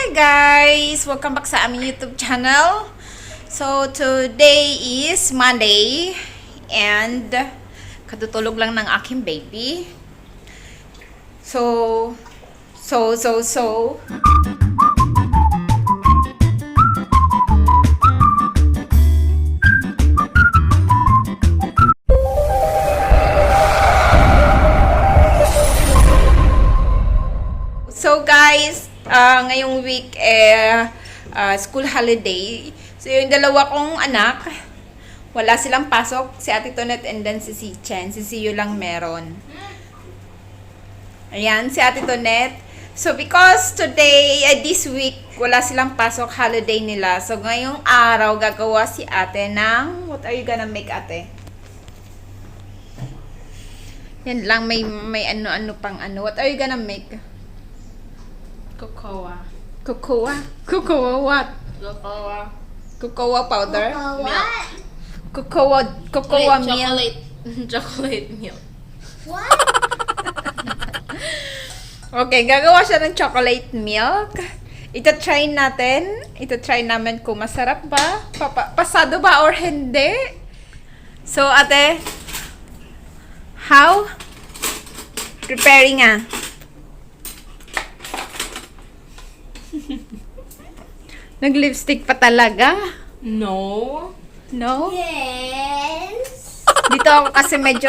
Hi guys! Welcome back sa aming YouTube channel. So, today is Monday and katutulog lang ng aking baby. So. So guys, ngayong week school holiday. So yung dalawa kong anak, wala silang pasok, si Ate Tonet and then si Chen. Si Siyo lang meron. Ayan, si Ate Tonet. So because today, this week, wala silang pasok, holiday nila. So ngayong araw, gagawa si Ate ng, what are you gonna make, Ate? Yan lang, may ano-ano pang ano. What are you gonna make? Cocoa. Cocoa what? Cocoa powder? Cocoa milk. Chocolate milk. What? Okay, gagawa siya ng chocolate milk. Ita-try namin kung masarap ba, pasado ba or hindi. So, ate, how? Preparing Nag-lipstick pa talaga? No. No? Yes. Dito ako kasi medyo,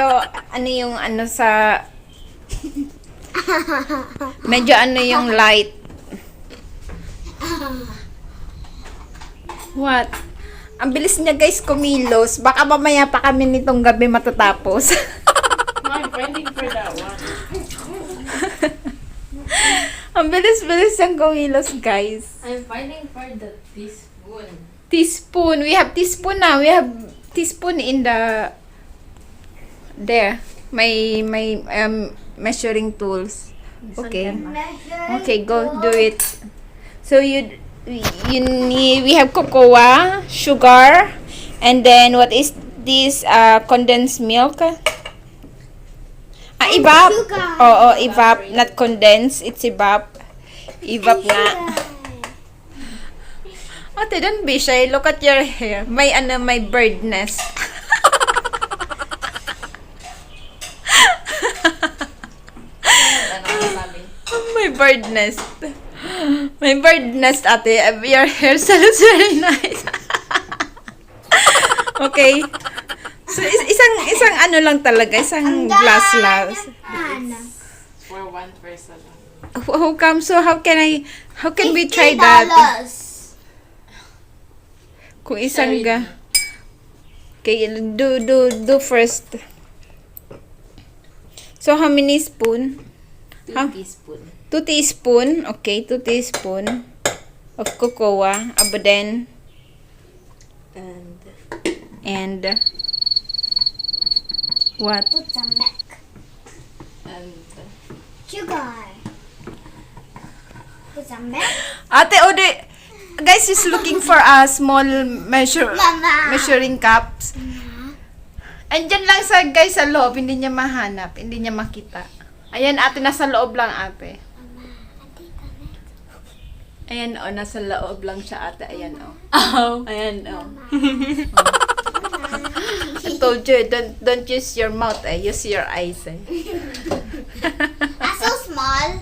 medyo yung light. What? Ang bilis niya guys kumilos. Baka mamaya pa kami nitong gabi matatapos. I'm waiting for that one. Ang bilis-bilis siyang kumilos guys. I'm fighting for the teaspoon. Teaspoon. We have teaspoon now. We have teaspoon in the there. My measuring tools. Okay. Okay, go do it. So you need, we have cocoa, sugar, and then what is this condensed milk? Evap. Oh, evap, not condensed. It's evap. Evap nga. Ate, don't be shy. Look at your hair. May bird nest. May bird nest. May bird nest, ate. Your hairstyle is very nice. Okay. So, isang ano lang talaga. Isang glass lang. For one person. How come? So, how can we try $50. that? Kung isang ga. Okay, do first. So, how many spoon? 2 teaspoon. 2 teaspoon. Okay, 2 teaspoon of cocoa. Then, and what? Put some milk. And Sugar. Put some milk. Ate Ode, guys is looking for a small Mama. measuring cups. Andyan lang sa loob, hindi niya mahanap, hindi niya makita. Ayan ate, nasa loob lang ate. Ayan nasa loob lang siya ate, ayan oh. Ayan I told you, don't use your mouth use your eyes That's so small.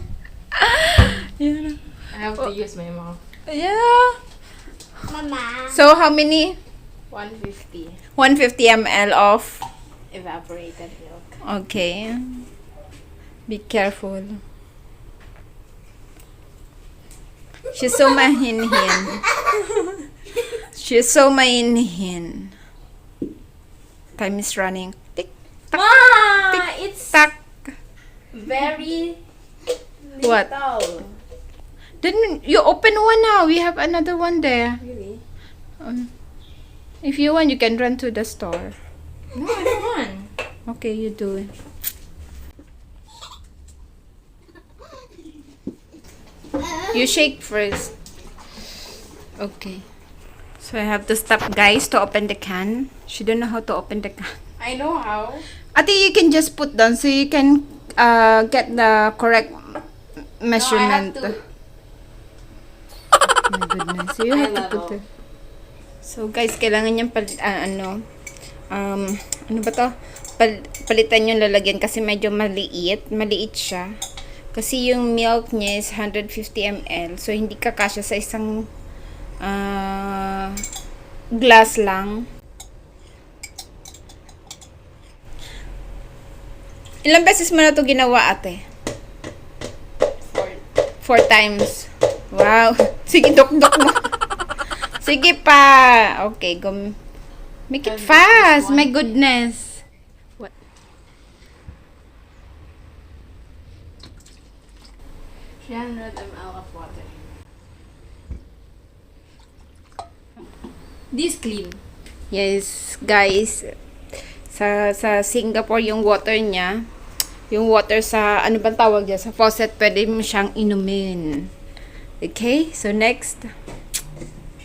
Yeah. I have to use my mouth. Yeah. Mama. So how many? 150 150 ml of evaporated milk. okay. Be careful. She's so mahinhin. She's so mahinhin. Time is running. Tick Ma, tick it's tack. very What? little. Then you open one now. We have another one there. Really? If you want, you can run to the store. No, I don't want. Okay, you do it. You shake first. Okay. So I have to stop guys to open the can. She don't know how to open the can. I know how. I think you can just put down so you can get the correct measurement. No, I have to my goodness. So you Eye have to put level. it. So guys, kailangan niyang ano ba to? Palitan yung lalagyan kasi medyo maliit siya. Kasi yung milk niya is 150 ml. So hindi kakasya sa isang glass lang. Ilang beses mo na to ginawa, ate? 4 times. Wow. Sige, dok-dok mo. Sige pa. Okay, go. Make it fast. My goodness. What? 300 ml of water. This clean. Yes, guys. Sa Singapore, yung water niya, yung water sa, ano bang tawag dyan? Sa faucet, pwede mo siyang inumin. Okay? So, next.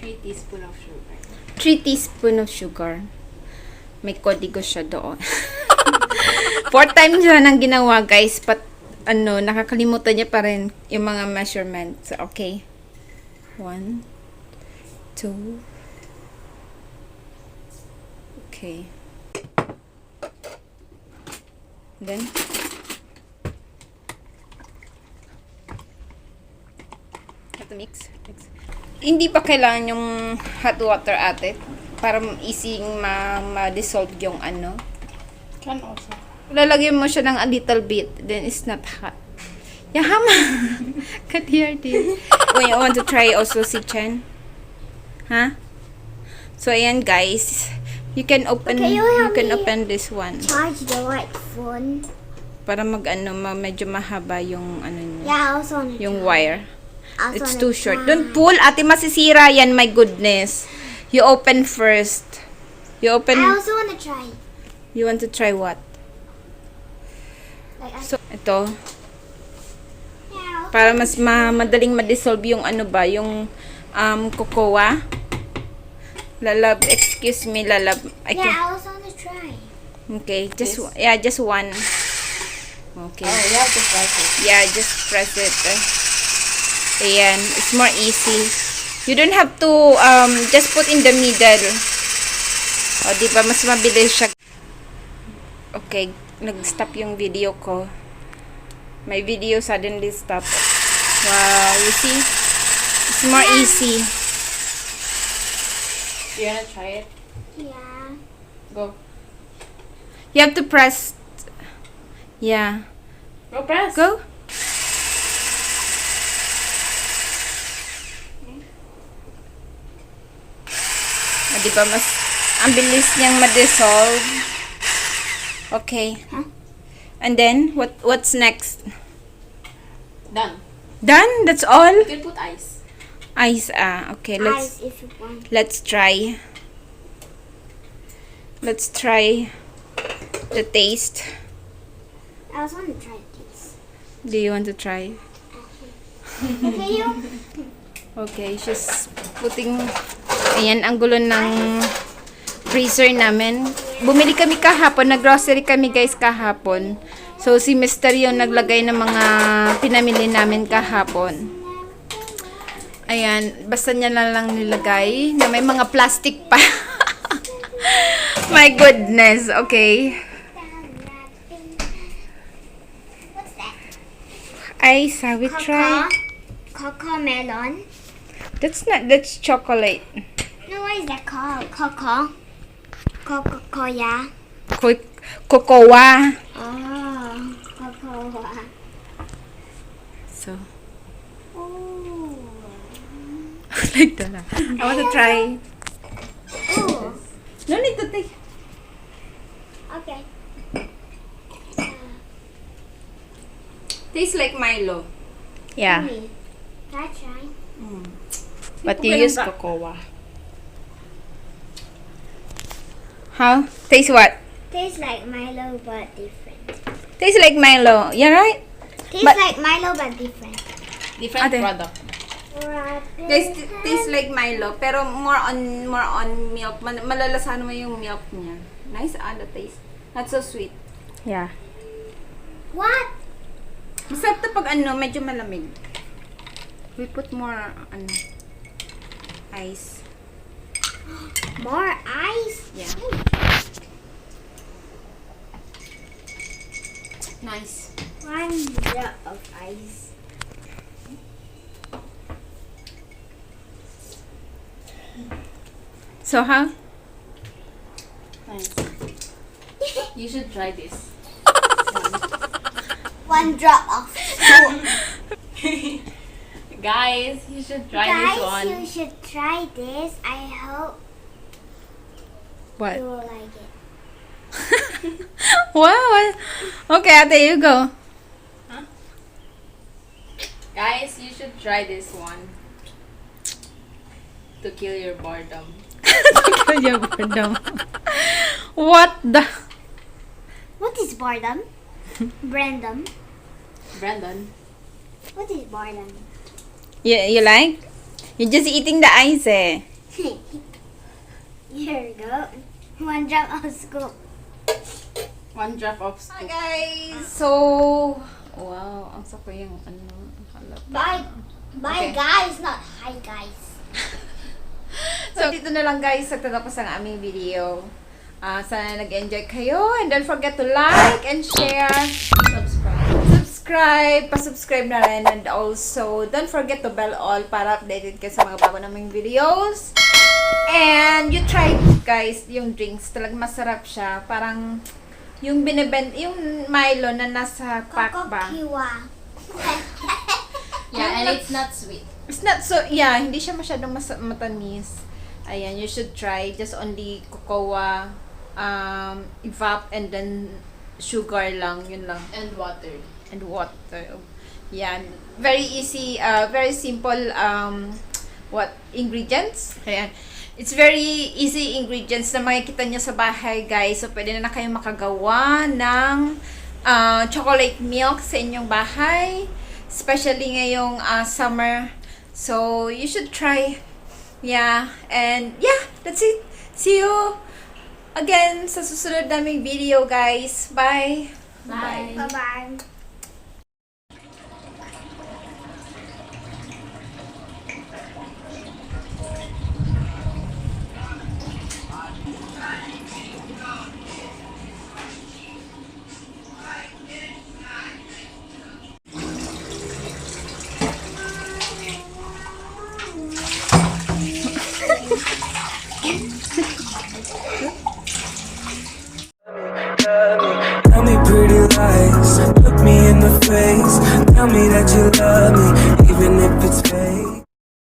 3 teaspoons of sugar. 3 teaspoon of sugar. May kodigo siya doon. 4 times siya nang ginawa, guys. But, nakakalimutan niya pa rin yung mga measurements. Okay? 1, 2. Okay. Then, have to mix. Hindi pa kailangan yung hot water, ate, para easy ma-dissolve yung ano. Can also. Lalagyan mo siya ng a little bit, then it's not hot. Yahama! Cut here, this. When you want to try also si Chen. Huh? So, ayan, guys. You can open, Okay, you you help can me. open this one. Charge the white phone. Para medyo mahaba yung ano niya. Yeah, I also want to Yung try. wire. I also It's wanna too short. try. Don't pull, ate, masisira yan, my goodness. You open first. You open, I also want to try. you want to try what? Like, So, ito, yeah, para mas madaling ma-dissolve yung ano ba, yung cocoa. Lalab, excuse me, lalab. I yeah, can, I also want to try. okay, just, This? yeah, just one. Okay. Oh, you have to press it. Yeah, just press it. Ayan, it's more easy. You don't have to, just put in the middle. O, diba, mas mabilis siya. Okay, nag-stop yung video ko. My video suddenly stopped. Wow, you see? It's more easy. You wanna try it? Yeah. Go. You have to press. Yeah. Go press. Go. O, diba, mas, ang bilis niyang ma-dissolve. Okay. Huh? And then, what's next? Done. Done? That's all? You can put ice. Ice, okay, Eyes if you want. let's try. Let's try the taste. I also want to try this. Do you want to try? Okay, you. Okay, she's putting... Ayan, ang gulo ng freezer namin. Bumili kami kahapon, nag-grocery kami guys kahapon. So, si Mr. yung naglagay ng mga pinamili namin kahapon. Ayan, basta niya na lang nilagay na may mga plastic pa. My goodness, okay. What's that? Ice, have we try? Cocoa melon. That's chocolate. No, what is that called? Cocoa. Cocoa, yeah. Cocoa. Oh, cocoa. So, Oh. like that. I want to try. Ooh. No need to take. Okay. Tastes like Milo. Yeah. Yummy. Can I try? But you use cocoa. How? Taste what? Tastes like Milo but different. Tastes like Milo. Yeah, right? Tastes But- like Milo but different. Different Ate. product. Tastes like Milo, pero more on milk. Malalasahan mo yung milk niya. Nice, the taste. Not so sweet. Yeah. What? Masarap to pag medyo malamig. We put more, ice. More ice. Yeah. Nice. 1 drop of ice. So how? Nice. You should try this. 1 drop of salt. Guys, you should try this Guys, one. you should try this. I hope What? you will like it. Wow. Okay, Ate, you go. Guys, you should try this one. To kill your boredom. What the? What is boredom? Brandon. Brandon. What is boredom? You like? You're just eating the ice, eh? Here you go. 1 drop of scoop. 1 drop of Hi scoop. guys! So, wow, ang sako yung halata. Bye. Bye, Okay. guys. Not hi, guys. So, dito na lang guys sa tatapos ang aming video. Sana nag-enjoy kayo. And don't forget to like and share. Subscribe. Pa-subscribe na rin. And also, don't forget to bell all para updated kayo sa mga bago naming videos. And you try guys yung drinks. Talagang masarap siya. Parang yung yung Milo na nasa pack ba? Kiwa. Yeah, and it's not sweet. It's not so, yeah, hindi siya masyadong matamis. Ayan, you should try. Just only cocoa, evap, and then sugar lang. Yun lang. And water. And water. Yan. Very easy, very simple, ingredients. Ayan. It's very easy ingredients na makikita nyo sa bahay, guys. So, pwede na kayo makagawa ng chocolate milk sa inyong bahay. Especially ngayong summer. So, you should try. Yeah. And, yeah, that's it. See you again sa susunod naming video, guys. Bye. Bye. Bye-bye. Tell me pretty lies, look me in the face. Tell me that you love